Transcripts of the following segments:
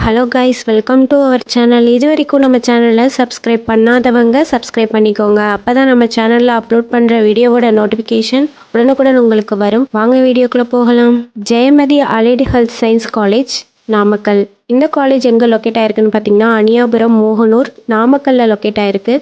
Hello guys, welcome to our channel. இது வரைக்கும் நம்ம சேனலில் சப்ஸ்கிரைப் பண்ணாதவங்க சப்ஸ்கிரைப் பண்ணிக்கோங்க. அப்போ தான் நம்ம சேனலில் அப்லோட் பண்ணுற வீடியோவோட நோட்டிஃபிகேஷன் உடனுக்குடன் உங்களுக்கு வரும். வாங்க வீடியோக்குள்ளே போகலாம். Jayamathi allied health science college, Namakkal. இந்த காலேஜ் எங்கே லொக்கேட் ஆயிருக்குன்னு பார்த்தீங்கன்னா அணியாபுரம், மோகனூர், நாமக்கல்லில் லொக்கேட் ஆயிருக்கு.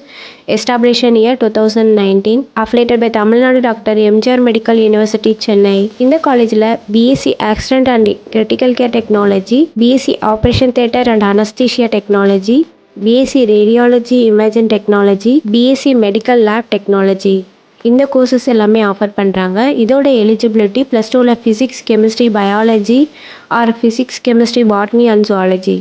Establishment year 2019. Affiliated by Tamil Nadu doctor MGR medical university, Chennai. இந்த காலேஜில் BSc accident and critical care technology, BSc operation theatre and anaesthesia technology, BSc radiology imaging technology, BSc medical lab technology, இந்த courses எல்லாமே offer பண்ணுறாங்க. இதோட eligibility +2ல் physics, chemistry, biology or physics, chemistry, botany and zoology.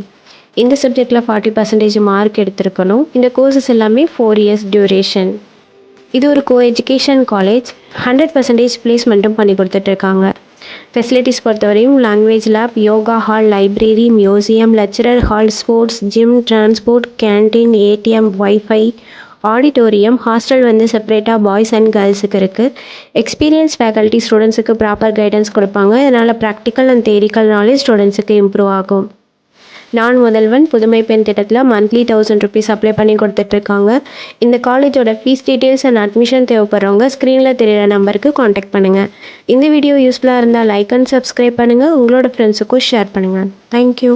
இந்த சப்ஜெக்டில் 40% mark எடுத்திருக்கணும். இந்த courses எல்லாமே 4 years duration. இது ஒரு எஜுகேஷன் காலேஜ். 100% பிளேஸ்மெண்ட்டும் பண்ணி கொடுத்துட்ருக்காங்க. ஃபெசிலிட்டிஸ் பொறுத்தவரையும் language lab, yoga hall, library, museum, lecturer hall, sports, gym, transport, canteen, ATM, wifi, auditorium, hostel செப்பரேட்டாக பாய்ஸ் அண்ட் கேர்ள்ஸுக்கு இருக்குது. எக்ஸ்பீரியன்ஸ் ஃபேக்கல்ட்டி ஸ்டூடெண்ட்ஸுக்கு ப்ராப்பர் கைடன்ஸ் கொடுப்பாங்க. இதனால் ப்ராக்டிக்கல் அண்ட் தியரிக்கல் நாலேஜ் ஸ்டூடெண்ட்ஸுக்கு இம்ப்ரூவ் ஆகும். நான் முதல்வன் புதுமை பெண் திட்டத்தில் மந்த்லி 1000 rupees அப்ளை பண்ணி கொடுத்துட்ருக்காங்க. இந்த காலேஜோட ஃபீஸ் டீட்டெயில்ஸ் அண்ட் அட்மிஷன் தேவைப்படுறவங்க ஸ்க்ரீனில் தெரியிற நம்பருக்கு காண்டாக்ட் பண்ணுங்கள். இந்த வீடியோ யூஸ்ஃபுல்லாக இருந்தால் லைக் அண்ட் சப்ஸ்கிரைப் பண்ணுங்கள். உங்களோட ஃப்ரெண்ட்ஸுக்கும் ஷேர் பண்ணுங்கள். தேங்க்யூ.